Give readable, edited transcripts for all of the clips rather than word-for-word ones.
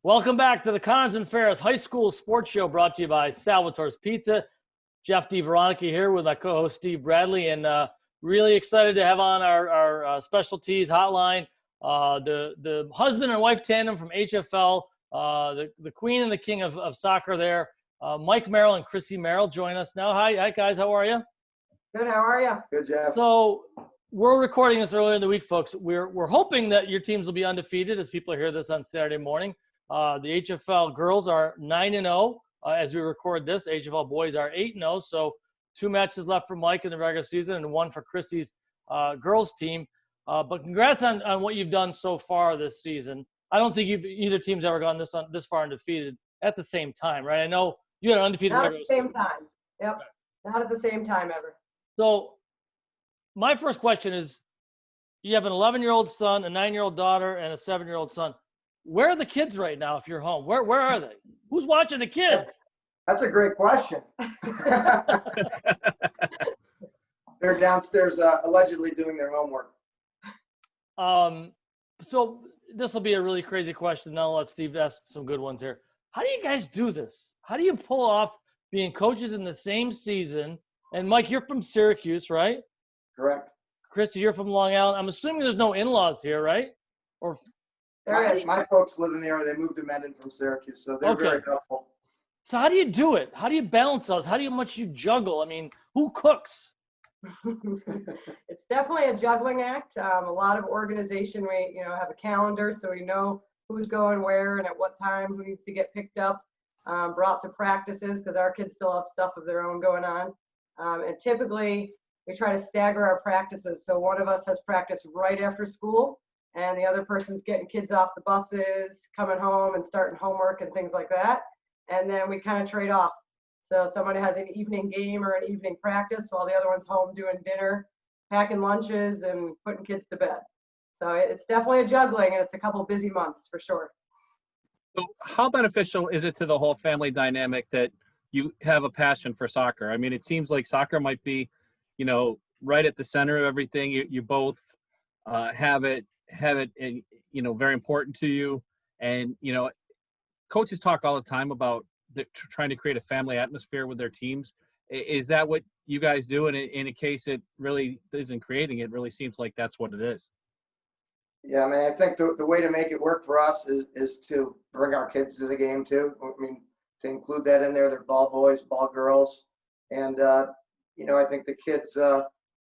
Welcome back to the Connors and Ferris High School Sports Show, brought to you by Salvatore's Pizza. Jeff DeVeronica here with my co-host Steve Bradley, and really excited to have on our specialties hotline the husband and wife tandem from HFL, the queen and the king of soccer there, Mike Merrill and Chrissy Merrill join us now. Hi guys, how are you? Good, how are you? Good, Jeff. So we're recording this earlier in the week, folks. We're hoping that your teams will be undefeated as people hear this on Saturday morning. The HFL girls are 9-0 as we record this. HFL boys are 8-0. So 2 matches left for Mike in the regular season and 1 for Chrissy's girls team. But congrats on what you've done so far this season. I don't think either team's ever gone this far undefeated at the same time, right? I know you had an undefeated Not at regular the same season. time. Yep. Not at the same time ever. So my first question is, you have an 11-year-old son, a 9-year-old daughter, and a 7-year-old son. Where are the kids right now if you're home? Where are they? Who's watching the kids? That's a great question. They're downstairs allegedly doing their homework. So this will be a really crazy question. Now I'll let Steve ask some good ones here. How do you guys do this? How do you pull off being coaches in the same season? And Mike, you're from Syracuse, right? Correct. Chrissy, you're from Long Island. I'm assuming there's no in-laws here, right? Or My folks live in the area. They moved to Mendon from Syracuse, so they're very helpful. So how do you do it? How do you balance those? How much you juggle? I mean, who cooks? It's definitely a juggling act. A lot of organization. We have a calendar, so we know who's going where and at what time, who needs to get picked up, brought to practices, because our kids still have stuff of their own going on. And typically we try to stagger our practices. So one of us has practice right after school, and the other person's getting kids off the buses, coming home and starting homework and things like that. And then we kind of trade off. So somebody has an evening game or an evening practice while the other one's home doing dinner, packing lunches, and putting kids to bed. So it's definitely a juggling, and it's a couple busy months for sure. So how beneficial is it to the whole family dynamic that you have a passion for soccer? I mean, it seems like soccer might be, right at the center of everything. You both have it, very important to you. And, coaches talk all the time about trying to create a family atmosphere with their teams. Is that what you guys do? And in a case it really isn't creating, it really seems like that's what it is. Yeah, I mean, I think the way to make it work for us is to bring our kids to the game too. I mean, to include that in there. They're ball boys, ball girls. And, I think the kids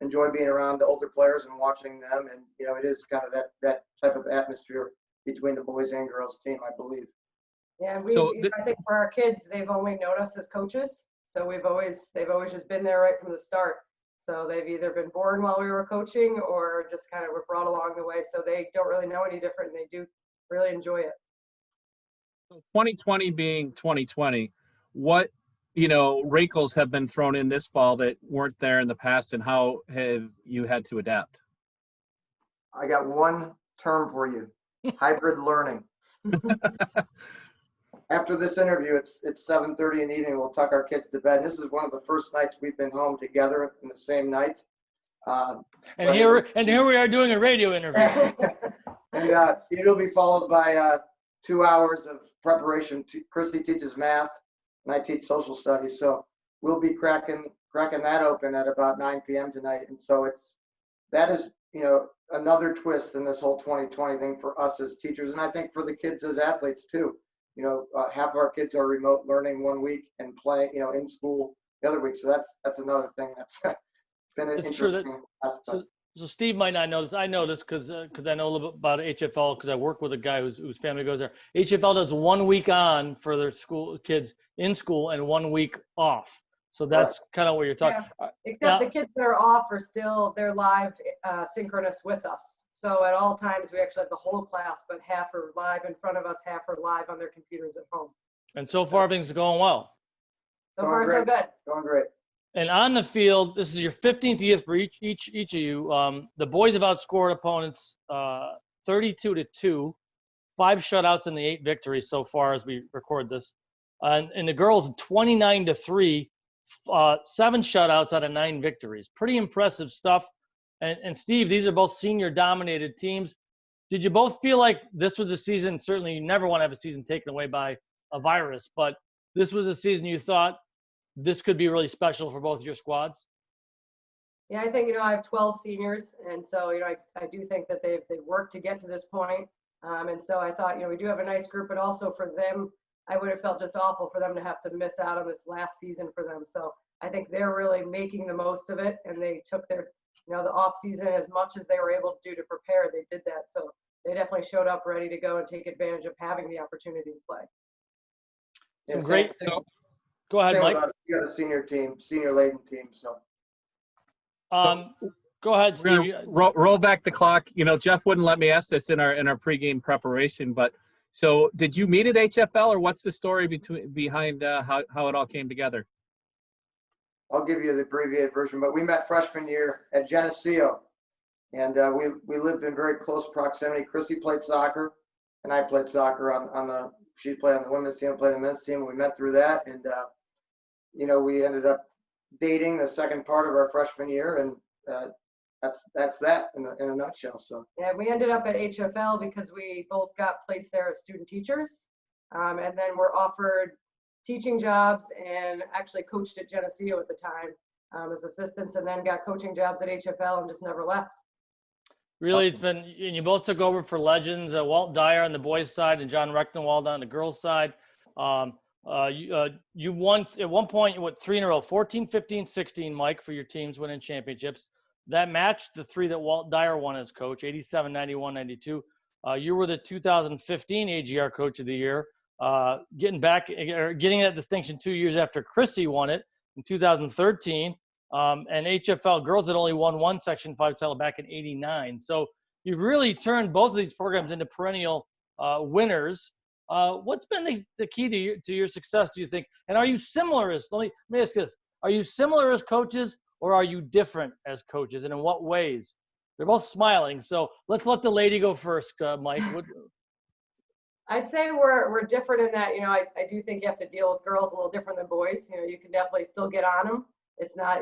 enjoy being around the older players and watching them. And, it is kind of that type of atmosphere between the boys and girls team, I believe. Yeah, I think for our kids, they've only known us as coaches. So they've always just been there right from the start. So they've either been born while we were coaching or just kind of were brought along the way. So they don't really know any different, and they do really enjoy it. 2020 being 2020, what, wrinkles have been thrown in this fall that weren't there in the past, and how have you had to adapt? I got one term for you: hybrid learning. After this interview, it's 7:30 in the evening. We'll tuck our kids to bed. This is one of the first nights we've been home together in the same night. And here we are doing a radio interview. And it'll be followed by 2 hours of preparation. Chrissy teaches math, and I teach social studies. So we'll be cracking that open at about 9 p.m. tonight. And so that is another twist in this whole 2020 thing for us as teachers, and I think for the kids as athletes too. Half of our kids are remote learning one week and playing, in school the other week. So that's another thing that's been an interesting aspect. So Steve might not know this. I know this because I know a little bit about HFL because I work with a guy whose family goes there. HFL does 1 week on for their school kids in school and 1 week off. So that's kind of what you're talking. Yeah. Except the kids that are off they're live synchronous with us. So at all times we actually have the whole class, but half are live in front of us, half are live on their computers at home. And so far things are going well. So far so good. Going great. And on the field, this is your 15th year for each of you. The boys have outscored opponents 32-2, 5 shutouts in the 8 victories so far as we record this. And the girls 29-3, 7 shutouts out of 9 victories. Pretty impressive stuff. And Steve, these are both senior dominated teams. did you both feel like this was a season? Certainly, you never want to have a season taken away by a virus, but this was a season you thought this could be really special for both your squads? Yeah, I think, I have 12 seniors, and so, I do think that they've worked to get to this point. And so I thought, we do have a nice group, but also for them, I would have felt just awful for them to have to miss out on this last season for them. So I think they're really making the most of it, and they took their, the off season as much as they were able to do to prepare. They did that. So they definitely showed up ready to go and take advantage of having the opportunity to play. Some great. Go ahead, Mike. You got a senior laden team. So. Go ahead, Steve. Roll back the clock. Jeff wouldn't let me ask this in our pregame preparation, but so did you meet at HFL, or what's the story behind how it all came together? I'll give you the abbreviated version, but we met freshman year at Geneseo, and we lived in very close proximity. Chrissy played soccer, and I played soccer she played on the women's team, I played on the men's team, and we met through that, and we ended up dating the second part of our freshman year, and that's that in a nutshell. So yeah, we ended up at HFL because we both got placed there as student teachers, and then were offered teaching jobs, and actually coached at Geneseo at the time as assistants, and then got coaching jobs at HFL and just never left. Really, it's been, and you both took over for legends, Walt Dyer on the boys' side and John Rechtenwald on the girls' side. You won at one point, 3 in a row, 14, 15, 16, Mike, for your teams winning championships. That matched the 3 that Walt Dyer won as coach, 87, 91, 92. You were the 2015 AGR Coach of the Year, getting that distinction 2 years after Chrissy won it in 2013. And HFL girls had only won one Section 5 title back in 89. So you've really turned both of these programs into perennial winners. What's been the key to your success, do you think? And are you similar let me ask this. Are you similar as coaches, or are you different as coaches? And in what ways? They're both smiling. So let's let the lady go first, Mike. I'd say we're different in that, I do think you have to deal with girls a little different than boys. You can definitely still get on them. It's not,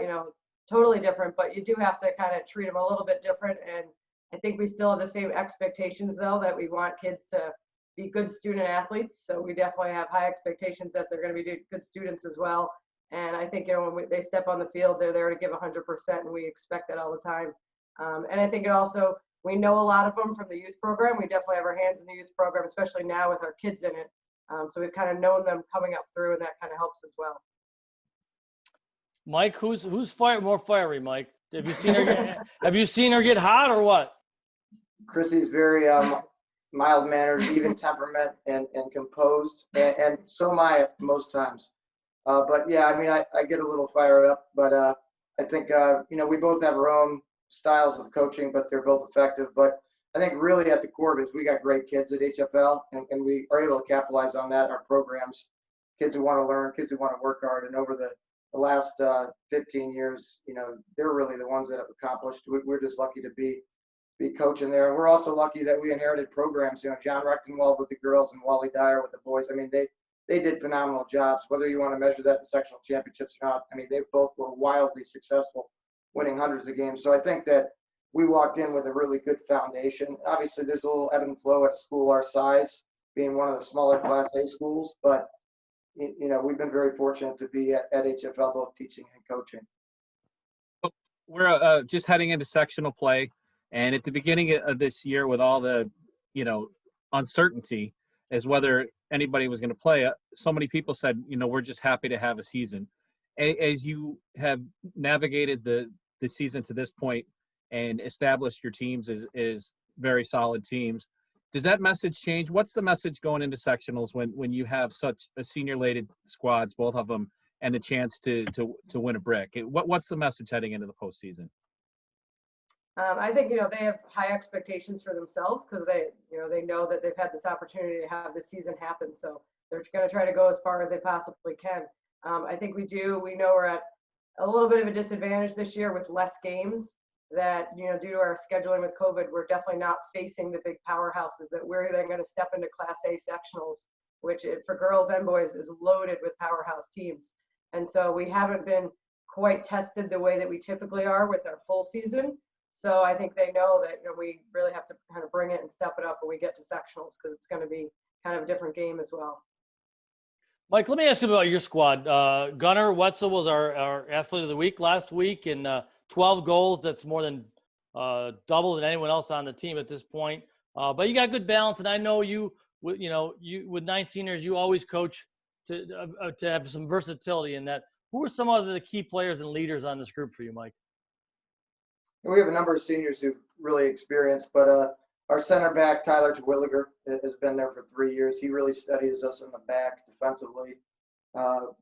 totally different, but you do have to kind of treat them a little bit different. And I think we still have the same expectations, though, that we want kids to be good student athletes. So we definitely have high expectations that they're going to be good students as well. And I think, when they step on the field, they're there to give 100%, and we expect that all the time. And I think we know a lot of them from the youth program. We definitely have our hands in the youth program, especially now with our kids in it. So we've kind of known them coming up through, and that kind of helps as well. Mike, who's more fiery, Mike? Have you seen her get hot, or what? Chrissy's very mild-mannered, even temperament, and composed, and so am I most times. But yeah, I get a little fired up, but I think we both have our own styles of coaching, but they're both effective. But I think really at the core of it is we got great kids at HFL, and we are able to capitalize on that in our programs. Kids who want to learn, kids who want to work hard, and over the last 15 years, they're really the ones that have accomplished. We're just lucky to be coaching there. And we're also lucky that we inherited programs, John Rechtenwald with the girls and Wally Dyer with the boys. They did phenomenal jobs, whether you want to measure that in sectional championships or not. They both were wildly successful, winning hundreds of games. So I think that we walked in with a really good foundation. Obviously, there's a little ebb and flow at a school our size, being one of the smaller Class A schools, but we've been very fortunate to be at HFL, both teaching and coaching. We're just heading into sectional play, and at the beginning of this year, with all the uncertainty as whether anybody was going to play, so many people said, we're just happy to have a season. As you have navigated the season to this point and established your teams as very solid teams, does that message change? What's the message going into sectionals when you have such a senior-laden squads, both of them, and the chance to win a brick? What's the message heading into the postseason? I think, they have high expectations for themselves because they know that they've had this opportunity to have this season happen. So they're going to try to go as far as they possibly can. I think we know we're at a little bit of a disadvantage this year with less games that, due to our scheduling with COVID, we're definitely not facing the big powerhouses that we're then going to step into Class A sectionals, which for girls and boys is loaded with powerhouse teams. And so we haven't been quite tested the way that we typically are with our full season. So I think they know that, we really have to kind of bring it and step it up when we get to sectionals, because it's going to be kind of a different game as well. Mike, let me ask you about your squad. Gunnar Wetzel was our athlete of the week last week, and 12 goals. That's more than double than anyone else on the team at this point. But you got good balance, and I know you with 19ers, you always coach to have some versatility in that. Who are some of the key players and leaders on this group for you, Mike? We have a number of seniors who've really experienced, but our center back, Tyler Terwilliger, has been there for 3 years. He really studies us in the back defensively.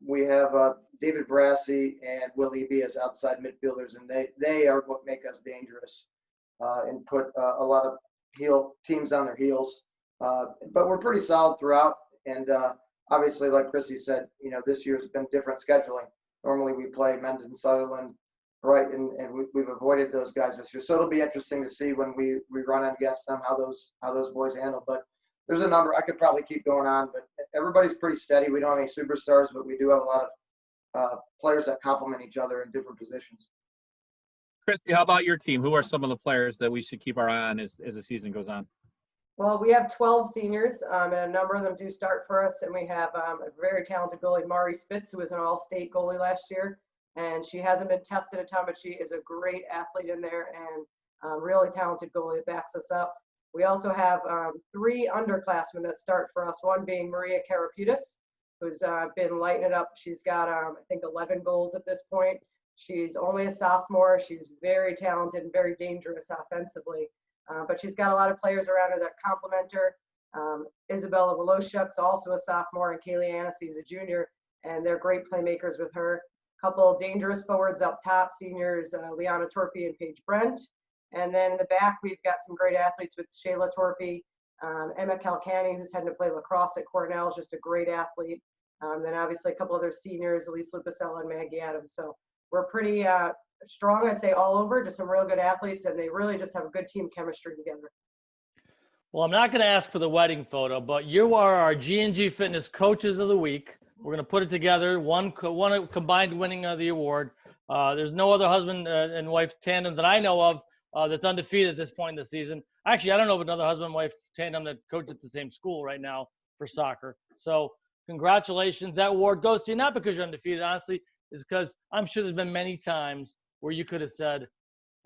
We have David Brassey and Will Eby as outside midfielders, and they are what make us dangerous and put a lot of teams on their heels. But we're pretty solid throughout, and obviously, like Chrissy said, this year's been different scheduling. Normally we play Mendon, Sutherland, Brighton, and we've avoided those guys this year. So it'll be interesting to see when we run against them how those boys handle. But there's a number. I could probably keep going on, but everybody's pretty steady. We don't have any superstars, but we do have a lot of players that complement each other in different positions. Chrissy, how about your team? Who are some of the players that we should keep our eye on as the season goes on? Well, we have 12 seniors, and a number of them do start for us. And we have a very talented goalie, Mari Spitz, who was an all-state goalie last year. And she hasn't been tested a ton, but she is a great athlete in there and really talented goalie that backs us up. We also have 3 underclassmen that start for us, one being Maria Karaputis, who's been lighting it up. She's got, I think, 11 goals at this point. She's only a sophomore. She's very talented and very dangerous offensively. But she's got a lot of players around her that complement her. Isabella Woloshuk's also a sophomore, and Kaylee Annesy's a junior, and they're great playmakers with her. Couple of dangerous forwards up top, seniors Liana Torpy and Paige Brent. And then in the back, we've got some great athletes with Shayla Torpy, Emma Calcani, who's heading to play lacrosse at Cornell, is just a great athlete. Then obviously a couple other seniors, Elise Lupacella and Maggie Adams. So we're pretty strong, I'd say, all over, just some real good athletes, and they really just have a good team chemistry together. Well, I'm not going to ask for the wedding photo, but you are our G&G Fitness Coaches of the Week. We're going to put it together, one combined winning of the award. There's no other husband and wife tandem that I know of that's undefeated at this point in the season. Actually, I don't know of another husband and wife tandem that coach at the same school right now for soccer. So congratulations. That award goes to you, not because you're undefeated, honestly. It's because I'm sure there's been many times where you could have said,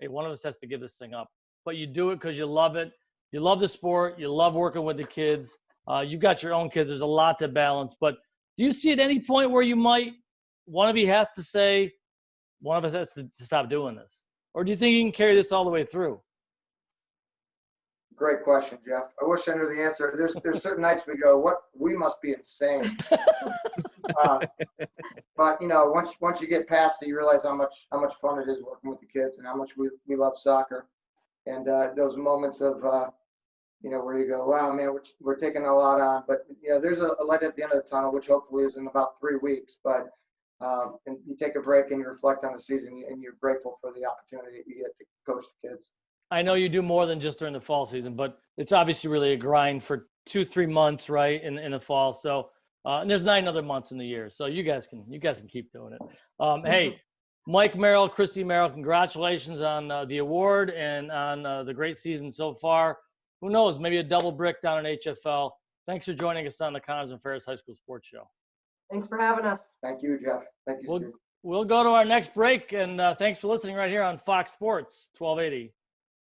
hey, one of us has to give this thing up. But you do it because you love it. You love the sport. You love working with the kids. You've got your own kids. There's a lot to balance. But do you see at any point where you might, one of you has to say, one of us has to stop doing this? Or do you think you can carry this all the way through? Great question, Jeff. I wish I knew the answer. There's certain nights we go, we must be insane. But once you get past it, you realize how much fun it is working with the kids and how much we love soccer. And those moments of where you go, wow, man, we're taking a lot on. But there's a light at the end of the tunnel, which hopefully is in about 3 weeks. But and you take a break and you reflect on the season, and you're grateful for the opportunity you get to coach the kids. I know you do more than just during the fall season, but it's obviously really a grind for 2-3 months, right, in the fall. So and there's 9 other months in the year, so you guys can keep doing it. Hey, Mike Merrill, Chrissy Merrill, congratulations on the award and on the great season so far. Who knows, maybe a double brick down in HFL. Thanks for joining us on the Connors and Ferris High School Sports Show. Thanks for having us. Thank you, Jeff. Thank you, Steve. We'll go to our next break, and thanks for listening right here on Fox Sports 1280.